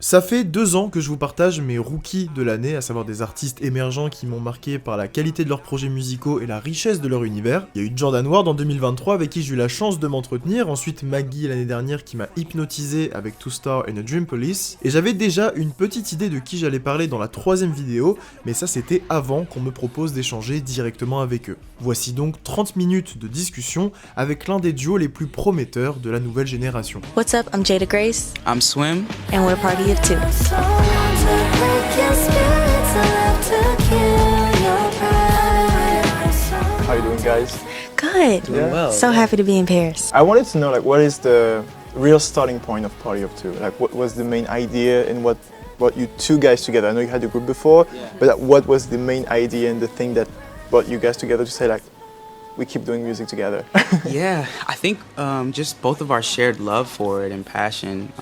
Ça fait 2 ans que je vous partage mes rookies de l'année, à savoir des artistes émergents qui m'ont marqué par la qualité de leurs projets musicaux et la richesse de leur univers. Il y a eu Jordan Ward en 2023 avec qui j'ai eu la chance de m'entretenir, ensuite Maggie l'année dernière qui m'a hypnotisé avec Two Star and a Dream Police, et j'avais déjà une petite idée de qui j'allais parler dans la 3e vidéo, mais ça c'était avant qu'on me propose d'échanger directement avec eux. Voici donc 30 minutes de discussion avec l'un des duos les plus prometteurs de la nouvelle génération. What's up? I'm Jada Grace. I'm Swim. And we're Party of Two. How you doing, guys? Good. Doing well. So happy to be in Paris. I wanted to know, like, what is the real starting point of Party of Two? Like, what was the main idea and what brought you two guys together? I know you had a group before, but like, what was the main idea and the thing that brought you guys together to say, like, we keep doing music together? Yeah, I think just both of our shared love for it and passion.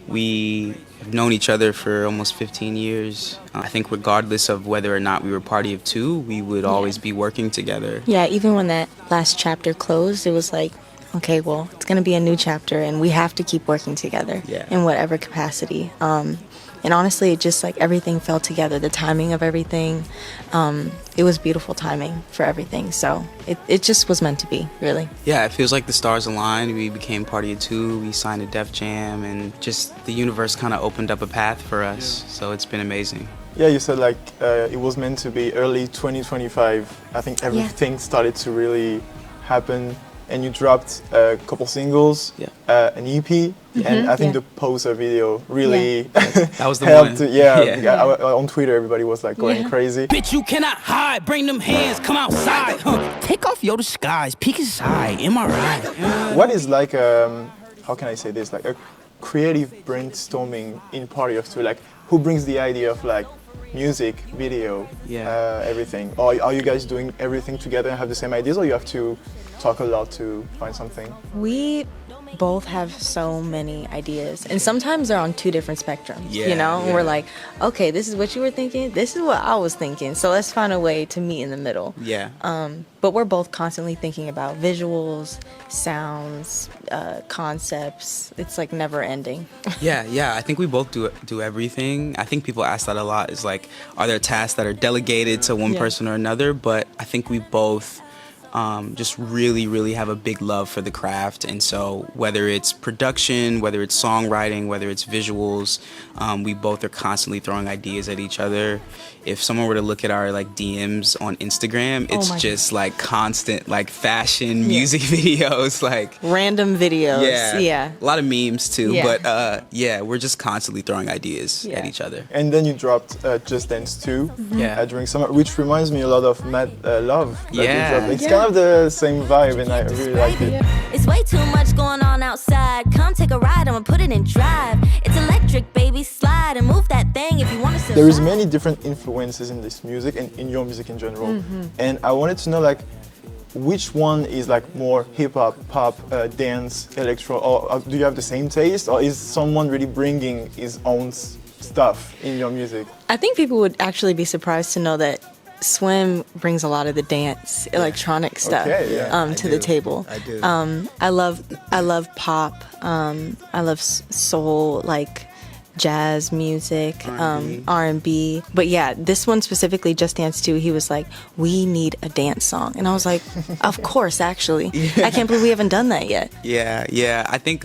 We have known each other for almost 15 years. I think regardless of whether or not we were Party of Two, we would always be working together. Yeah, even when that last chapter closed, it was like, okay, well, it's going to be a new chapter and we have to keep working together in whatever capacity. And honestly, it just like everything fell together, the timing of everything. It was beautiful timing for everything. So it just was meant to be, really. Yeah, it feels like the stars aligned. We became Party of Two. We signed a Def Jam, and just the universe kind of opened up a path for us. So it's been amazing. Yeah, you said like it was meant to be early 2025. I think everything started to really happen. And you dropped a couple singles, an EP, and I think the poster video really That was the helped. one. On Twitter, everybody was like going crazy. Bitch, you cannot hide. Bring them hands, come outside. Take off your disguise, peek inside. Am I right? What is like, how can I say this? Like a creative brainstorming in Party of Two. Like, who brings the idea of like music, video, everything? Or are you guys doing everything together and have the same ideas, or you have to talk a lot to find something? We both have so many ideas, and sometimes they're on two different spectrums, you know? And we're like, okay, this is what you were thinking, this is what I was thinking, so let's find a way to meet in the middle. But we're both constantly thinking about visuals, sounds, concepts. It's like never ending. I think we both do everything. I think people ask that a lot, is like, are there tasks that are delegated to one person or another? But I think we both just really have a big love for the craft, and so whether it's production, whether it's songwriting, whether it's visuals, we both are constantly throwing ideas at each other. If someone were to look at our like DMs on Instagram, it's just like constant like fashion music videos, like random videos. A lot of memes too, but we're just constantly throwing ideas at each other. And then you dropped Just Dance 2 during summer, which reminds me a lot of Mad Love. It's kind of the same vibe, and I really like it. It's way too much going on outside. Come take a ride, I'ma put it in drive. It's electric, baby, slide and move that thing if you want to survive. There is many different influences in this music and in your music in general. And I wanted to know, like, which one is like more hip-hop, pop, dance, electro, or do you have the same taste, or is someone really bringing his own stuff in your music? I think people would actually be surprised to know that Swim brings a lot of the dance, electronic stuff to the table. I do. I love pop. I love soul, like jazz music, R&B. But yeah, this one specifically, Just Dance 2, he was like, we need a dance song. And I was like, of course, actually. I can't believe we haven't done that yet. Yeah. I think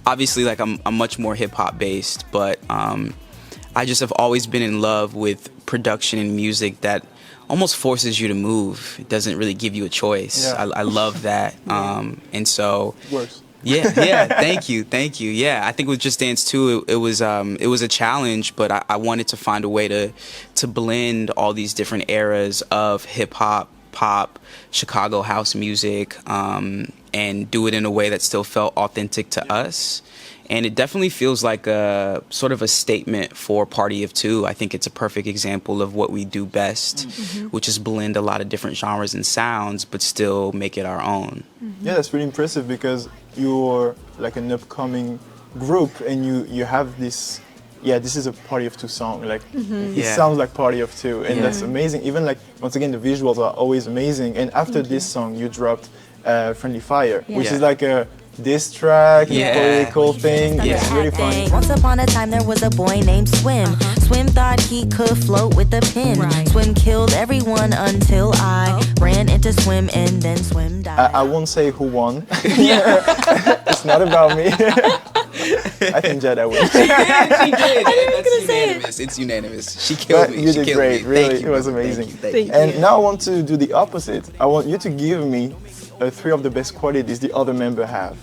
obviously like I'm much more hip hop based, but I just have always been in love with production and music that almost forces you to move. It doesn't really give you a choice. I love that. And so Works. Thank you. Yeah, I think with Just Dance 2, it was a challenge, but I wanted to find a way to blend all these different eras of hip hop, pop, Chicago house music, and do it in a way that still felt authentic to us. And it definitely feels like a sort of a statement for Party of Two. I think it's a perfect example of what we do best, which is blend a lot of different genres and sounds, but still make it our own. Yeah, that's really impressive because you're like an upcoming group and you have this, this is a Party of Two song. Like, it sounds like Party of Two, and that's amazing. Even like, once again, the visuals are always amazing. And after this song, you dropped Friendly Fire, which is like a diss track, Yeah. political thing. Yeah. It's really funny. Once upon a time, there was a boy named Swim. Swim thought he could float with a pin. Swim killed everyone until I ran into Swim, and then Swim died. I won't say who won. It's not about me. I think Jada wins. She did. That's unanimous. It's unanimous. She killed But me. you She did killed great, me. really. Thank you, It was brother. amazing. Thank you. And now I want to do the opposite. I want you to give me 3 of the best qualities the other member have.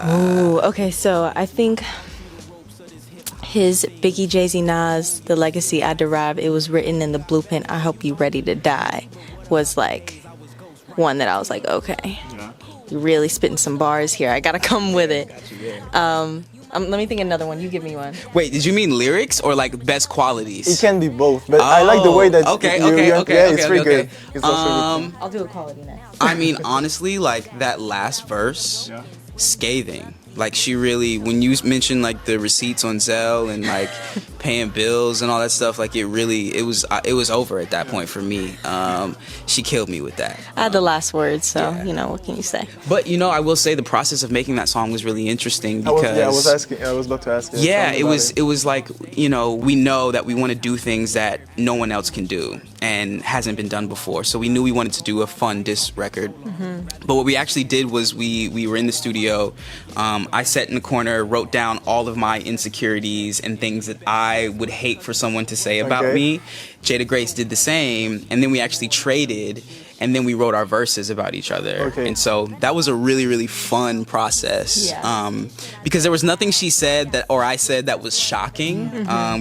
Ooh, okay, so I think his Biggie, Jay-Z, Nas, The Legacy I Derive, it was written in the blueprint, I Hope You Ready to Die, was like one that I was like, okay, you're really spitting some bars here. I gotta come with it. Let me think of another one. You give me one. Wait, did you mean lyrics or like best qualities? It can be both, but I like the way that Okay, you, okay, yeah, okay, it's okay, pretty okay. good. It's also good. I'll do a quality next. I mean, honestly, like that last verse, scathing. Like she really, when you mentioned like the receipts on Zelle and like paying bills and all that stuff, like it was over at that point for me. She killed me with that. I had the last word, so, Yeah. you know, what can you say? But you know, I will say the process of making that song was really interesting because I was about to ask you. yeah, something about it was like, you know, we know that we want to do things that no one else can do and hasn't been done before. So we knew we wanted to do a fun diss record. But what we actually did was we were in the studio. I sat in the corner, wrote down all of my insecurities and things that I would hate for someone to say about Okay. me. Jada Grace did the same, and then we actually traded, and then we wrote our verses about each other. Okay. And so that was a really, really fun process. Yeah. Because there was nothing she said that or I said that was shocking.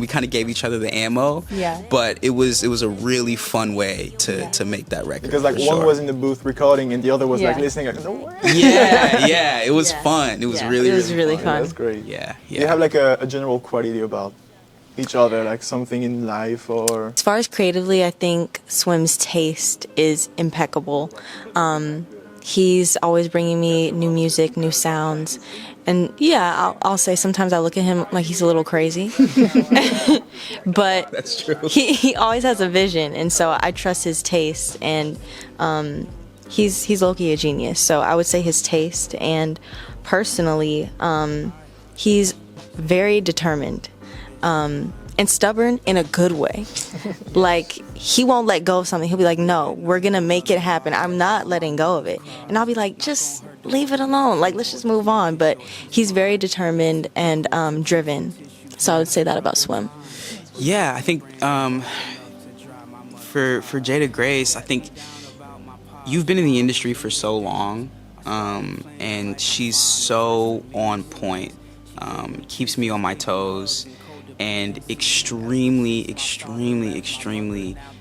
We kind of gave each other the ammo. Yeah. But it was a really fun way to make that record. Because like for one sure. was in the booth recording and the other was like Yeah. listening. Like, no way. yeah, it was Yeah. fun. It was Yeah, really, it was really fun. fun. That's great. Yeah, Do you have like a general quality about each other, like something in life or? As far as creatively, I think Swim's taste is impeccable. He's always bringing me new music, new sounds. And yeah, I'll say sometimes I look at him like he's a little crazy. But That's true. he always has a vision. And so I trust his taste. And he's low-key a genius. So I would say his taste. And personally, he's very determined. And stubborn in a good way. Like, he won't let go of something. He'll be like, no, we're gonna make it happen. I'm not letting go of it. And I'll be like, just leave it alone. Like, let's just move on. But he's very determined and driven. So I would say that about Swim. Yeah, I think for Jada Grace, I think you've been in the industry for so long, and she's so on point. Keeps me on my toes, and extremely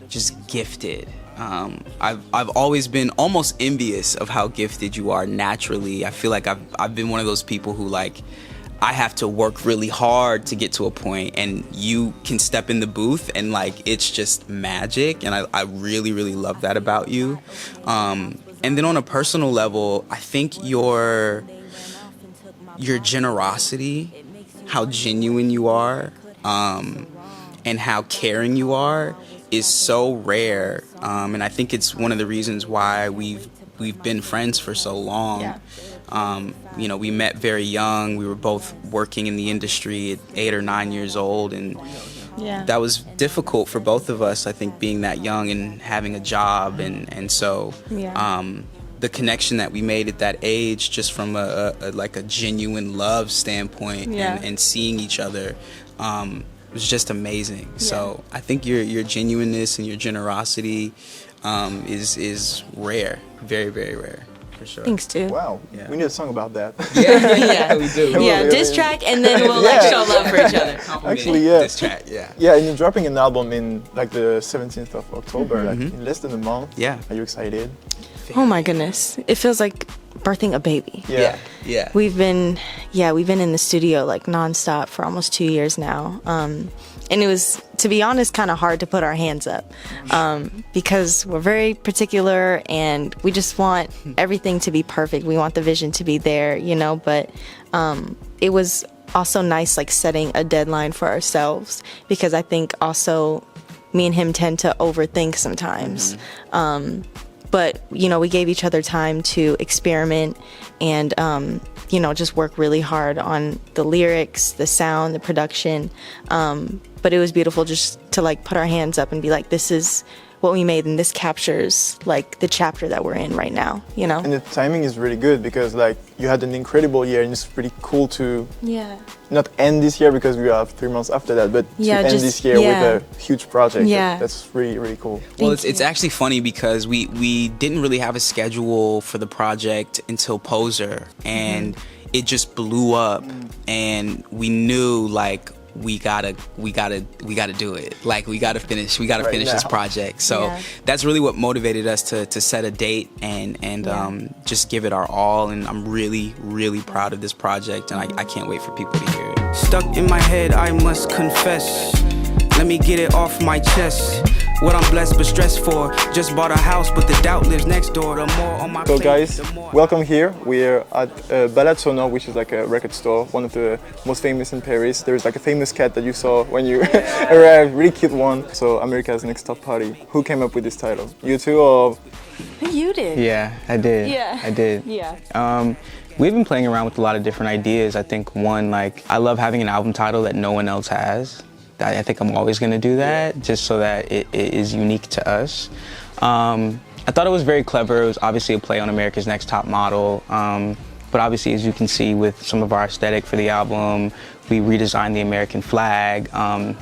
just gifted. I've always been almost envious of how gifted you are naturally. I feel like I've been one of those people who like I have to work really hard to get to a point, and you can step in the booth and like it's just magic, and I really love that about you. And then on a personal level, I think your generosity, how genuine you are, and how caring you are is so rare, and I think it's one of the reasons why we've been friends for so long. Yeah. You know, we met very young. We were both working in the industry at 8 or 9 years old, and Yeah. that was difficult for both of us, I think, being that young and having a job, and so Yeah. the connection that we made at that age, just from a genuine love standpoint, Yeah. and seeing each other, was just amazing. So I think your genuineness and your generosity is rare, very rare, for sure. Thanks, dude. Wow, Yeah. we need a song about that. Yeah. we do. Yeah, diss track, and then we'll like Yeah. show love for each other. Actually, yeah. This track, yeah. Yeah, and you're dropping an album in like the 17th of October, like in less than a month. Yeah. Are you excited? Oh my goodness. It feels like birthing a baby. Yeah. We've been in the studio like nonstop for almost 2 years now. And it was, to be honest, kind of hard to put our hands up because we're very particular and we just want everything to be perfect. We want the vision to be there, you know, but it was also nice like setting a deadline for ourselves because I think also me and him tend to overthink sometimes. but you know, we gave each other time to experiment and you know, just work really hard on the lyrics, the sound, the production. But it was beautiful just to like put our hands up and be like, this is what we made, and this captures like the chapter that we're in right now, you know? And the timing is really good because like you had an incredible year, and it's pretty cool to not end this year because we have 3 months after that, but to end this year with a huge project. That's really, really cool. Well, it's actually funny because we didn't really have a schedule for the project until Poser, and it just blew up, and we knew like we gotta do it. Like we gotta finish this project. So that's really what motivated us to set a date and just give it our all. And I'm really, really proud of this project, and I can't wait for people to hear it. Stuck in my head, I must confess. Let me get it off my chest. What I'm blessed but stressed for. Just bought a house, but the doubt lives next door. The more on my So guys, welcome here. We're at Balade Sonore, which is like a record store, one of the most famous in Paris. There's like a famous cat that you saw when you arrived, really cute one. So America's Next Top Party. Who came up with this title? You two or? You did. Yeah, I did. Yeah. I did. Yeah. We've been playing around with a lot of different ideas. I think one, like, I love having an album title that no one else has. I think I'm always going to do that, just so that it is unique to us. I thought it was very clever. It was obviously a play on America's Next Top Model. But obviously, as you can see with some of our aesthetic for the album, we redesigned the American flag.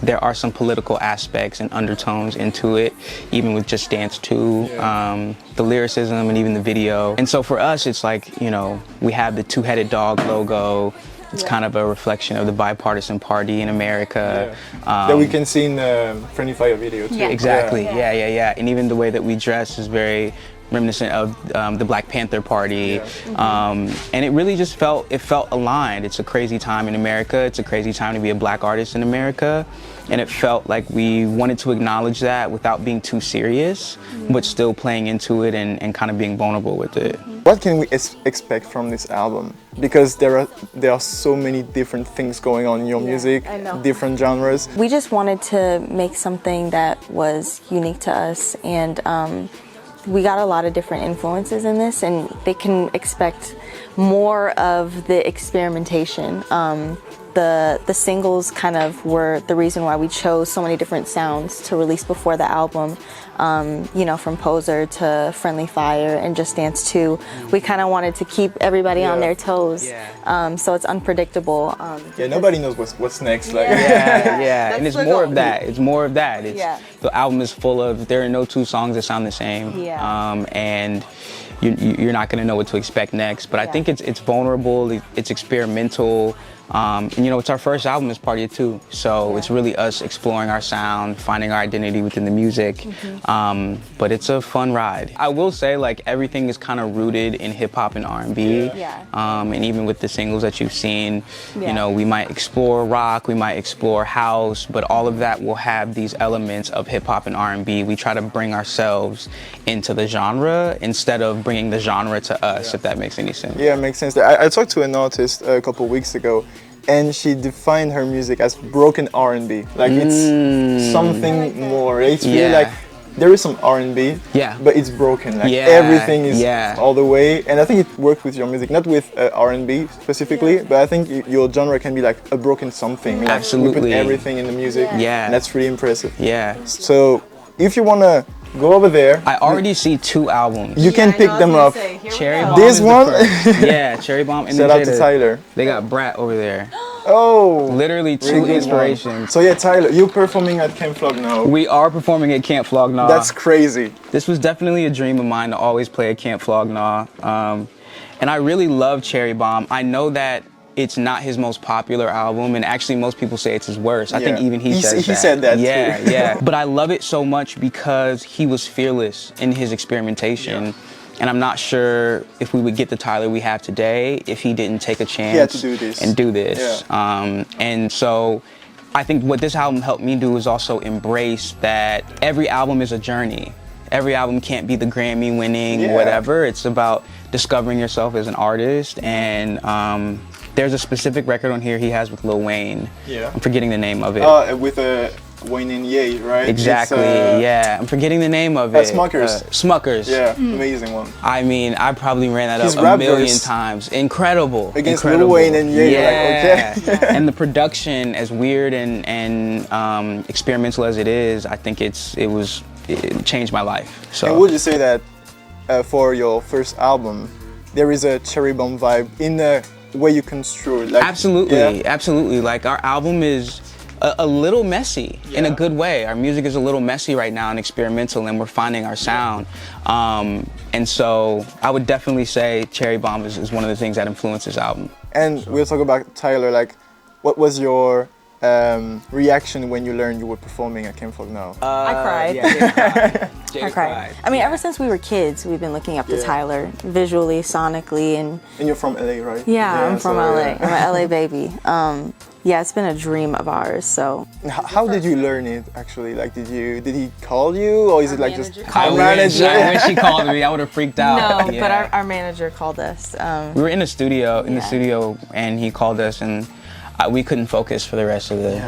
There are some political aspects and undertones into it, even with Just Dance 2, the lyricism and even the video. And so for us, it's like, you know, we have the two-headed dog logo. It's kind of a reflection of the bipartisan party in America. That we can see in the Friendly Fire video too. Exactly, yeah. And even the way that we dress is very reminiscent of the Black Panther Party. And it really just felt aligned. It's a crazy time in America. It's a crazy time to be a Black artist in America. And it felt like we wanted to acknowledge that without being too serious, but still playing into it and kind of being vulnerable with it. What can we expect from this album? Because there are so many different things going on in your music, different genres. We just wanted to make something that was unique to us, and we got a lot of different influences in this, and they can expect more of the experimentation. The singles kind of were the reason why we chose so many different sounds to release before the album. You know, from Poser to Friendly Fire and Just Dance 2. We kind of wanted to keep everybody on their toes, so it's unpredictable. Nobody knows what's next. Like. And it's more of that. It's more of that. The album is full of, there are no two songs that sound the same, and you're not going to know what to expect next. But I think it's vulnerable, it's experimental. And you know, it's our first album as Party of Two, so it's really us exploring our sound, finding our identity within the music. But it's a fun ride. I will say, like, everything is kind of rooted in hip hop and R&B. And even with the singles that you've seen, you know, we might explore rock, we might explore house, but all of that will have these elements of hip hop and R&B. We try to bring ourselves into the genre instead of bringing the genre to us, if that makes any sense. Yeah, it makes sense. I talked to an artist a couple weeks ago, and she defined her music as broken R&B. Like it's something more. It's really like there is some R&B, but it's broken. Like everything is all the way. And I think it worked with your music, not with R&B specifically, but I think your genre can be like a broken something. Like Absolutely. We put everything in the music, and that's really impressive. So if you wanna go over there. I already see 2 albums. You can pick them up. Cherry Bomb. This one? Cherry Bomb. And shout out to Tyler. They got Brat over there. Oh! Literally 2 inspirations. So yeah, Tyler, you're performing at Camp Flog Gnaw. We are performing at Camp Flog Gnaw. That's crazy. This was definitely a dream of mine to always play at Camp Flog Gnaw. And I really love Cherry Bomb. I know that it's not his most popular album, and actually most people say it's his worst. I think even he says that. He said that too. But I love it so much because he was fearless in his experimentation. And I'm not sure if we would get the Tyler we have today if he didn't take a chance and do this. And so I think what this album helped me do is also embrace that every album is a journey. Every album can't be the Grammy winning whatever. It's about discovering yourself as an artist. And there's a specific record on here he has with Lil Wayne. I'm forgetting the name of it. With Wayne and Ye, right? Exactly. Yeah, I'm forgetting the name of it. Smuckers. Smuckers. Yeah, amazing one. I mean, I probably ran that His up rap a million verse times. Incredible. Against Incredible. Lil Wayne and Ye. Yeah. Like, okay. And the production, as weird and experimental as it is, I think it changed my life. So. And would you say that for your first album, there is a Cherry Bomb vibe in the way you construe it? Like, absolutely, absolutely. Like our album is a little messy in a good way. Our music is a little messy right now and experimental, and we're finding our sound. And so I would definitely say Cherry Bomb is one of the things that influenced this album. And we'll talk about Tyler. Like, what was your reaction when you learned you were performing at Camp Folk Now? I cried. Yeah, I cried. I mean, ever since we were kids, we've been looking up to Tyler visually, sonically, and you're from LA, right? Yeah, I'm from LA. I'm an LA baby. Yeah, it's been a dream of ours. So, how did you learn it? Actually, like, did he call you, or is it like just our manager? I wish he called me. I would have freaked out. No, but our manager called us. We were in the studio, and he called us, and we couldn't focus for the rest of the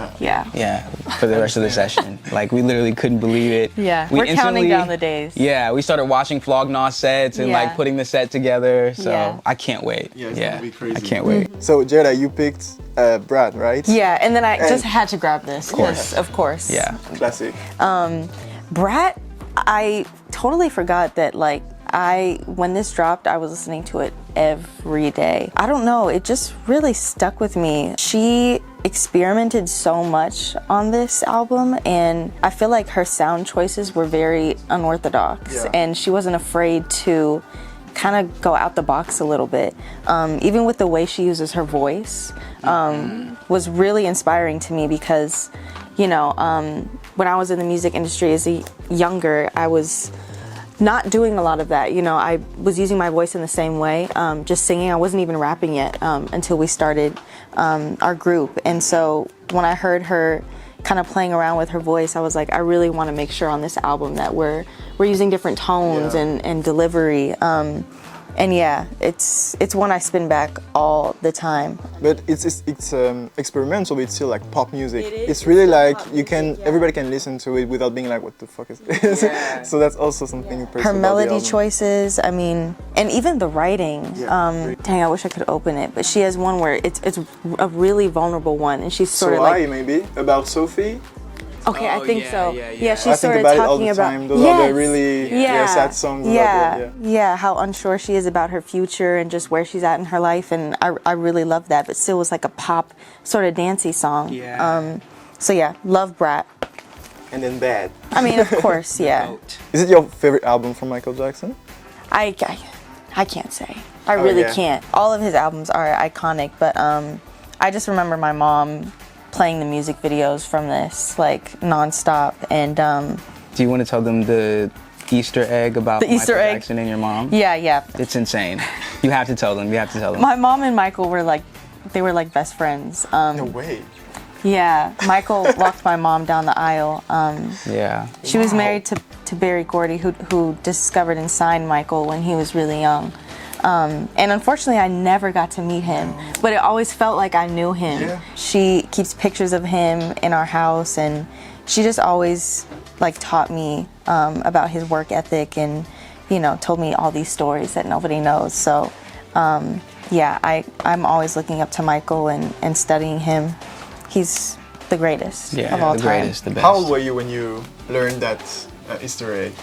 for the rest of the session. Like, we literally couldn't believe it. Yeah, we're counting down the days. Yeah, we started watching Flog Gnaw sets and like putting the set together. So I can't wait. Yeah, it's gonna be crazy. I can't wait. So Jada, you picked Brad, right? Yeah, and then I just had to grab this because, of course. Yeah. Classic. Brad, I totally forgot that, like, when this dropped, I was listening to it every day. I don't know, it just really stuck with me. She experimented so much on this album, and I feel like her sound choices were very unorthodox, and she wasn't afraid to kind of go out the box a little bit. Even with the way she uses her voice was really inspiring to me because, you know, when I was in the music industry as a younger, I was not doing a lot of that. You know, I was using my voice in the same way, just singing. I wasn't even rapping yet until we started our group. And so when I heard her kind of playing around with her voice, I was like, I really want to make sure on this album that we're using different tones and delivery. And yeah, it's one I spin back all the time. But it's experimental, but it's still like pop music. It's really like everybody can listen to it without being like, what the fuck is this? Yeah. So that's also something personal. Her melody choices, I mean, and even the writing. Dang, I wish I could open it, but she has one where it's a really vulnerable one, and she's sort of like maybe about Sophie. Okay, I think so. Yeah, she's I sort think of about talking it all the about time. Those are the really sad songs. Yeah, how unsure she is about her future and just where she's at in her life, and I really love that. But still, was like a pop sort of dancey song. So yeah, love Brat. And then Bad. I mean, of course, yeah. Is it your favorite album from Michael Jackson? I can't say. I really can't. All of his albums are iconic, but I just remember my mom playing the music videos from this like nonstop. And do you want to tell them the Easter egg about the Easter Michael egg? Jackson and your mom? Yeah. It's insane. You have to tell them. My mom and Michael were like best friends. No way. Yeah, Michael walked my mom down the aisle. She was married to Berry Gordy, who discovered and signed Michael when he was really young. And unfortunately, I never got to meet him, but it always felt like I knew him. Yeah. She keeps pictures of him in our house, and she just always like taught me about his work ethic, and told me all these stories that nobody knows. So I'm always looking up to Michael and studying him. He's the greatest of all time. Greatest, the best. How old were you when you learned that Easter egg?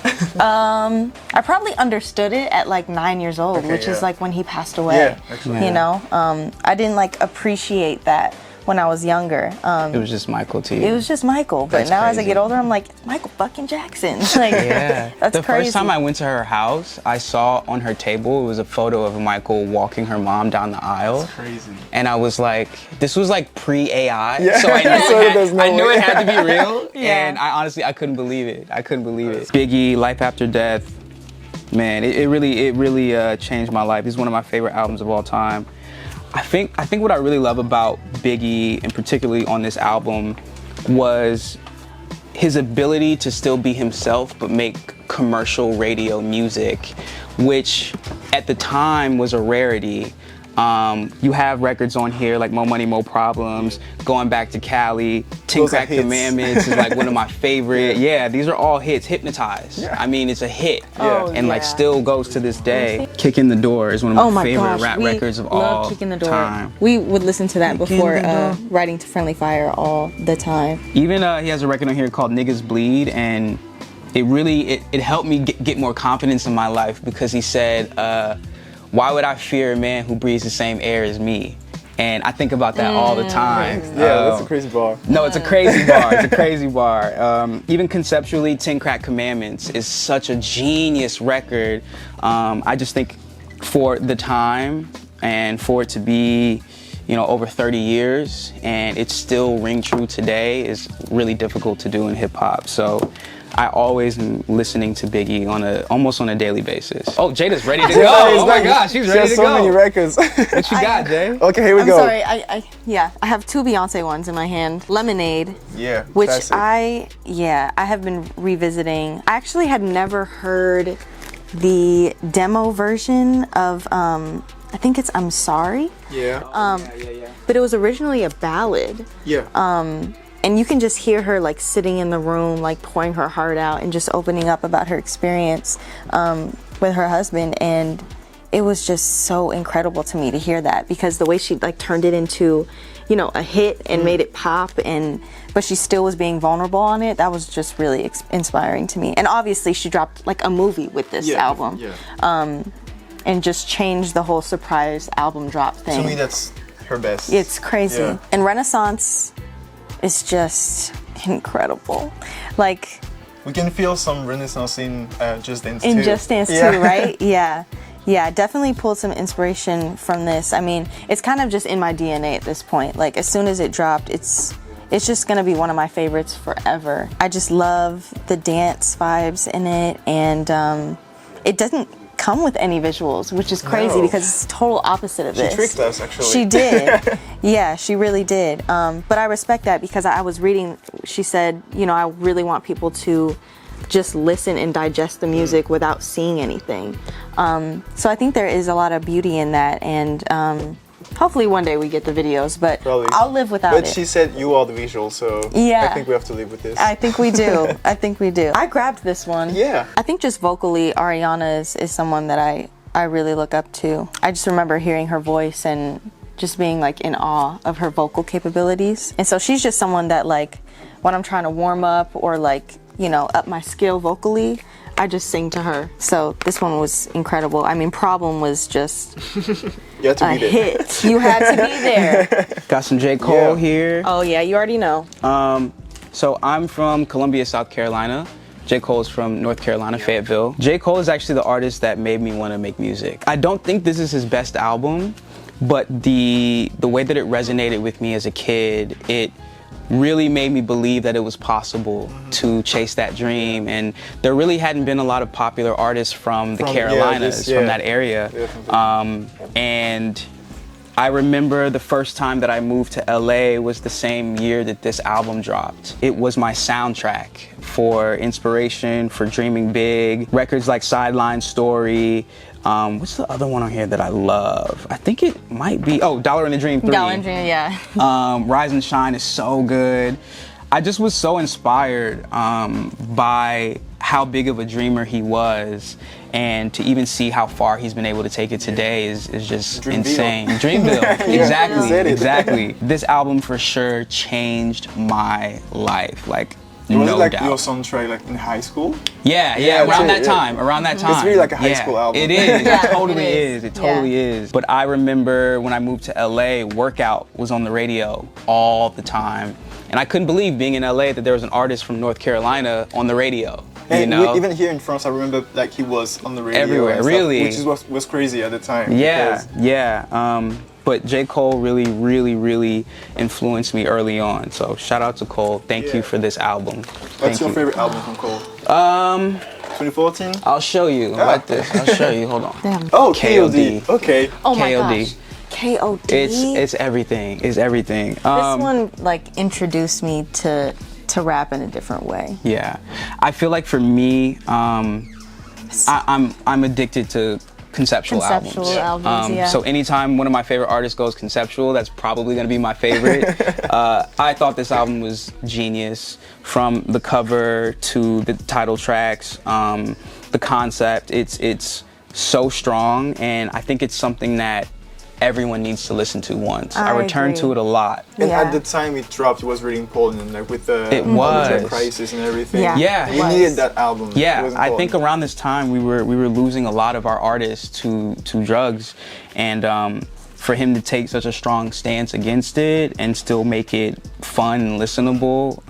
I probably understood it at like 9 years old, which is like when he passed away. Yeah, actually. I didn't like appreciate that when I was younger. It was just Michael to you. It was just Michael, but now as I get older, I'm like, it's Michael fucking Jackson. Like, that's the crazy. first time I went to her house, I saw on her table, it was a photo of Michael walking her mom down the aisle. That's crazy. And I was like, this was like pre-AI, Yeah. so I knew, way. it had to be real. And I couldn't believe it. Biggie, Life After Death, man, it really changed my life. It's one of my favorite albums of all time. I think what I really love about Biggie, and particularly on this album, was his ability to still be himself but make commercial radio music, which at the time was a rarity. You have records on here like Mo Money, Mo Problems, Going Back to Cali, Ten Crack Commandments is like one of my favorite. Yeah, these are all hits. Hypnotize. I mean, it's a hit. And like still goes to this day. Kick in the Door is one of my favorite rap records of all Kick in the Door. time. We would listen to that before writing to Friendly Fire all the time. Even he has a record on here called Niggas Bleed, and it really it helped me get more confidence in my life, because he said, why would I fear a man who breathes the same air as me? And I think about that all the time. Yeah, that's a crazy bar. No, it's a crazy bar. It's a crazy bar. Even conceptually, Ten Crack Commandments is such a genius record. I just think for the time and for it to be, you know, over 30 years and it still ring true today is really difficult to do in hip hop. So I always am listening to Biggie almost on a daily basis. Oh, Jada's ready to go. Oh my gosh, she's ready to go. She has so many records. What you got, Jay? Okay, here we go. I'm sorry, I have two Beyonce ones in my hand. Lemonade. Yeah, which classic. I have been revisiting. I actually had never heard the demo version of I think it's I'm Sorry. Yeah. But it was originally a ballad. Yeah. And you can just hear her like sitting in the room, like pouring her heart out and just opening up about her experience with her husband. And it was just so incredible to me to hear that, because the way she like turned it into, you know, a hit and made it pop, but she still was being vulnerable on it. That was just really inspiring to me. And obviously she dropped like a movie with this album. And just changed the whole surprise album drop thing. To me, that's her best. It's crazy. Yeah. And Renaissance is just incredible. Like, we can feel some Renaissance in Just Dance 2. In Just Dance 2, right? Yeah. Yeah, definitely pulled some inspiration from this. I mean, it's kind of just in my DNA at this point. Like, as soon as it dropped, it's just gonna be one of my favorites forever. I just love the dance vibes in it, and it doesn't come with any visuals, which is crazy because it's total opposite of this. She tricked us, actually. She did. Yeah, she really did. But I respect that, because I was reading, she said, you know, I really want people to just listen and digest the music without seeing anything. So I think there is a lot of beauty in that, and hopefully one day we get the videos, but probably. I'll live without it. But she said you are the visual, so yeah. I think we have to live with this. I think we do. I think we do. I grabbed this one. Yeah. I think just vocally, Ariana is someone that I really look up to. I just remember hearing her voice and just being like in awe of her vocal capabilities. And so she's just someone that, like, when I'm trying to warm up or like, you know, up my skill vocally, I just sing to her. So this one was incredible. I mean, Problem was just you had to a be there. hit. You had to be there. Got some J. Cole here. Oh yeah, you already know. So I'm from Columbia, South Carolina. J. Cole is from North Carolina, Fayetteville. J. Cole is actually the artist that made me want to make music. I don't think this is his best album, but the way that it resonated with me as a kid, it really made me believe that it was possible to chase that dream. And there really hadn't been a lot of popular artists from the Carolinas, from that area. And I remember the first time that I moved to LA was the same year that this album dropped. It was my soundtrack for inspiration, for dreaming big. Records like Sideline Story. What's the other one on here that I love? I think it might be, Dollar in the Dream 3. Dollar in the Dream, yeah. Rise and Shine is so good. I just was so inspired by how big of a dreamer he was, and to even see how far he's been able to take it today is just insane. Dreamville, exactly. This album for sure changed my life, like, was no it like doubt. your soundtrack like in high school? Yeah, around that time. It's really like a high school album. It is, it totally is. It totally is. But I remember when I moved to LA, Workout was on the radio all the time. And I couldn't believe, being in LA, that there was an artist from North Carolina on the radio. And you know? even here in France, I remember like he was on the radio everywhere, and stuff, really, which was crazy at the time. Yeah. But J. Cole really influenced me early on. So shout out to Cole. Thank you for this album. What's your favorite album from Cole? 2014? I'll show you. Like this. I'll show you. Hold on. Damn. Oh, KOD. Okay. Oh my KOD. gosh. KOD. It's everything. It's everything. This one like introduced me to rap in a different way. Yeah, I feel like for me, I'm addicted to conceptual albums. Yeah. So anytime one of my favorite artists goes conceptual, that's probably going to be my favorite. I thought this album was genius, from the cover to the title tracks, the concept. It's so strong, and I think it's something that everyone needs to listen to once. I return to it a lot. And at the time it dropped, it was really important, like with the drug crisis and everything. Yeah. We needed that album. Yeah, I think around this time we were losing a lot of our artists to drugs, and for him to take such a strong stance against it and still make it fun and listenable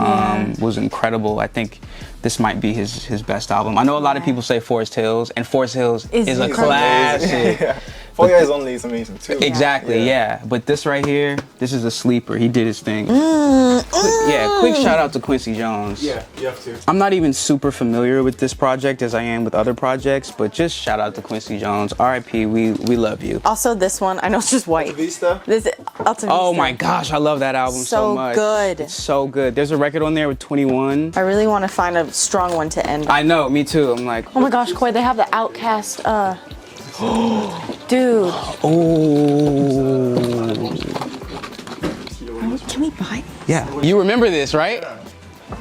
was incredible. I think this might be his best album. I know a lot of people say Forest Hills, and Forest Hills is a classic. For Your Eyes Only is amazing too. Exactly, yeah. But this right here, this is a sleeper. He did his thing. Quick shout out to Quincy Jones. Yeah, you have to. I'm not even super familiar with this project as I am with other projects, but just shout out to Quincy Jones. R.I.P. We love you. Also, this one, I know it's just white. Alta Vista? Alta Vista. Oh my gosh, I love that album so much. Good. It's so good. There's a record on there with 21. I really want to find a strong one to end. I know, me too. I'm like, oh my gosh, Koi, they have the Outcast. Dude. Oh. Can we buy it? Yeah. You remember this, right?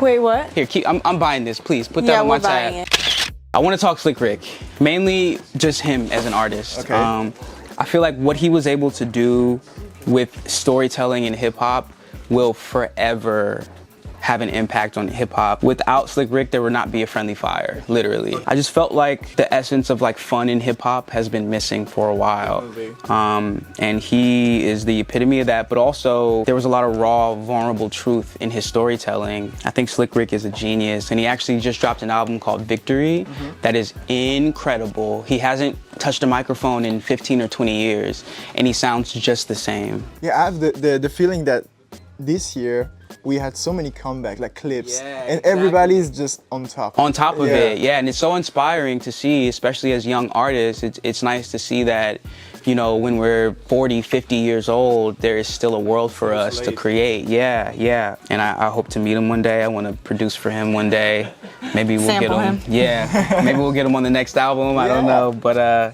Wait, what? Here, I'm buying this. Please put that on my tab. It. I want to talk Slick Rick. Mainly just him as an artist. Okay. I feel like what he was able to do with storytelling in hip hop will forever have an impact on hip hop. Without Slick Rick, there would not be a Friendly Fire, literally. I just felt like the essence of like fun in hip hop has been missing for a while. And he is the epitome of that, but also there was a lot of raw, vulnerable truth in his storytelling. I think Slick Rick is a genius, and he actually just dropped an album called Victory that is incredible. He hasn't touched a microphone in 15 or 20 years, and he sounds just the same. Yeah, I have the feeling that this year we had so many comebacks, like clips, and everybody's just on top of it. And it's so inspiring to see, especially as young artists. It's nice to see that, you know, when we're 40, 50 years old, there is still a world for us to create. And I hope to meet him one day. I want to produce for him one day. Maybe we'll Sample get him. him. Yeah, maybe we'll get him on the next album. I don't know, but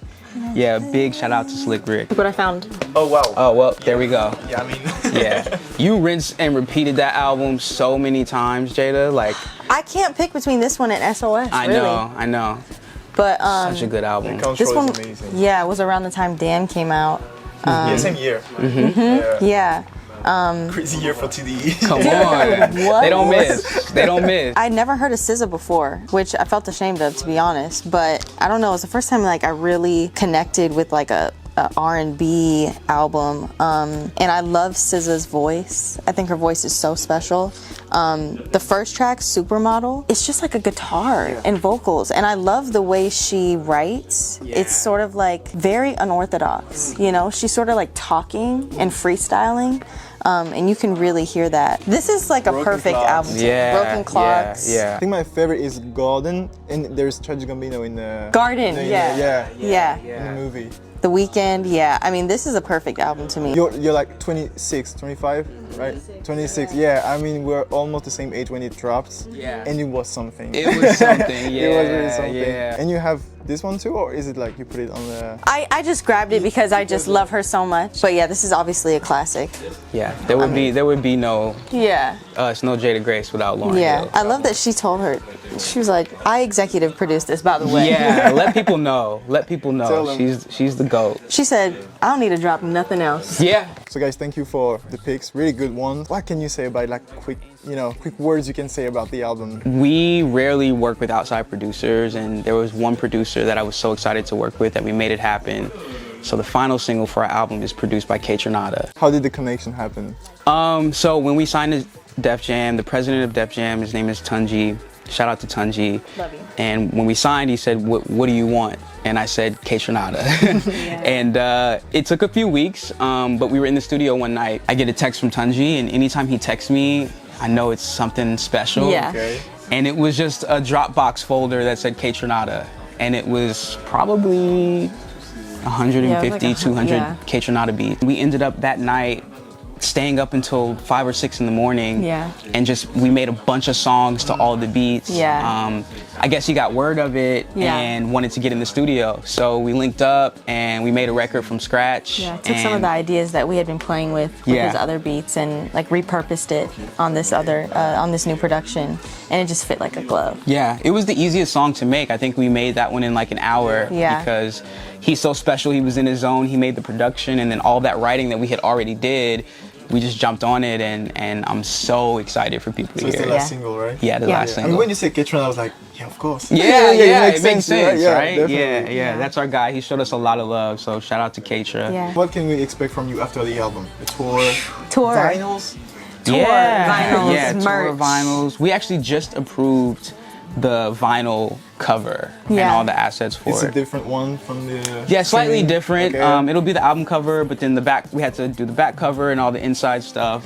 yeah, big shout out to Slick Rick. Look what I found. Oh wow. Oh well, there we go. Yeah, I mean. Yeah, you rinsed and repeated that album so many times, Jada. Like, I can't pick between this one and SOS. I know. But such a good album. This one is amazing. Yeah, it was around the time Dan came out. Yeah, same year. Yeah. Crazy year for TDE. Come on. What? They don't miss. They don't miss. I'd never heard of SZA before, which I felt ashamed of, to be honest. But I don't know, it was the first time like I really connected with like a R&B album. And I love SZA's voice. I think her voice is so special. The first track, Supermodel, it's just like a guitar and vocals. And I love the way she writes. It's sort of like very unorthodox, you know? She's sort of like talking and freestyling. And you can really hear that. This is like a perfect album. Broken Clocks. I think my favorite is Garden, and there's Childish Gambino in the Garden. in the movie. The Weeknd, I mean, this is a perfect album to me. You're like 26, 25, right? 26, I mean, we're almost the same age when it dropped. And it was something. It was something, It was really something. And you have this one too, or is it like you put it on the... I just grabbed it because I just love her so much. But yeah, this is obviously a classic. Yeah, there would be no it's no Jada Grace without Lauryn Hill. I love that she told her, she was like, I executive produced this, by the way. Yeah, let people know. Let people know. She's the GOAT. She said, I don't need to drop nothing else. Yeah. So guys, thank you for the picks. Really good ones. What can you say about like quick words you can say about the album? We rarely work with outside producers, and there was one producer that I was so excited to work with that we made it happen. So the final single for our album is produced by Kaytranada. How did the connection happen? So when we signed to Def Jam, the president of Def Jam, his name is Tunji. Shout out to Tunji. Love you. And when we signed, he said, what do you want? And I said, Kaytranada. And it took a few weeks, but we were in the studio one night. I get a text from Tunji, and anytime he texts me, I know it's something special. Okay. And it was just a Dropbox folder that said Kaytranada. And it was probably 150, 200 Kaytranada beats. We ended up that night staying up until 5 or 6 in the morning. Yeah. And just, we made a bunch of songs to all the beats. Yeah. I guess he got word of it Yeah. and wanted to get in the studio. So we linked up and we made a record from scratch. Yeah, took some of the ideas that we had been playing with Yeah. his other beats and like repurposed it on this other on this new production, and it just fit like a glove. Yeah, it was the easiest song to make. I think we made that one in like an hour. Yeah. Because he's so special, he was in his zone, he made the production, and then all that writing that we had already did, we just jumped on it, and I'm so excited for people So to it's hear the it. last single, right? Yeah, the last I single. mean, when you say Ketron, I was like, yeah, of course. Yeah, it makes sense, right? Definitely. Yeah, that's our guy. He showed us a lot of love, so shout out to Keitra. Yeah. What can we expect from you after the album? A tour? Tour. Vinyls? Vinyls, yeah, merch. tour vinyls. We actually just approved the vinyl cover and Yeah. all the assets for It's a it. different one from the... Yeah, slightly streaming? different. Okay. It'll be the album cover, but then the back, we had to do the back cover and all the inside stuff.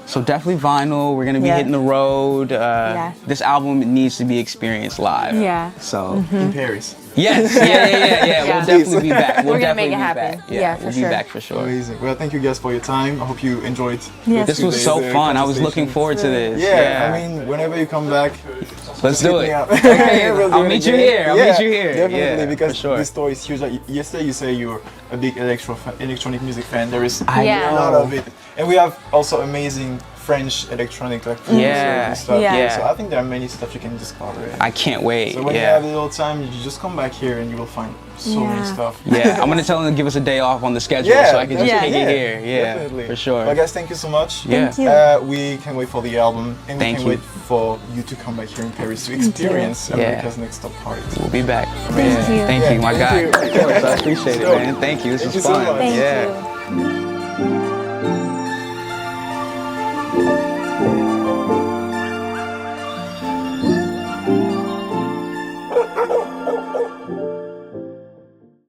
So definitely vinyl. We're gonna be Yeah. hitting the road. Yeah. This album needs to be experienced live. Yeah. So In Paris. yes, yeah. We'll definitely be back. We'll We're gonna definitely make it be happen. back. Yeah, for we'll sure. be back for sure. Amazing. Well, thank you guys for your time. I hope you enjoyed. Yes. This was so fun. I was looking forward to this. Yeah, I mean, whenever you come back, let's hit do me it. up. Okay, We'll do I'll it meet you again. here. I'll meet you here. Definitely, Yeah, because for sure. this story is huge. Like, yesterday you say you're a big electronic music fan. There is Yeah. a lot of it, and we have also amazing French electronic like producers Yeah. and stuff. Yeah. So I think there are many stuff you can discover. I can't wait. So when you Yeah. have a little time, you just come back here and you will find so many Yeah. stuff. Yeah, I'm gonna tell them to give us a day off on the schedule Yeah, so I can just yeah. take it here. Yeah, definitely. for sure. Well, guys, thank you so much. Yeah. Thank you. We can wait for the album, and Thank we can you. wait for you to come back here in Paris to experience Yeah. America's Next Top Party. We'll be back. Thank you. Thank Yeah, you, my thank guy. you. Of course, I appreciate it, Dope. man. Thank you. This Thank was you so fun. much. Thank Yeah. you.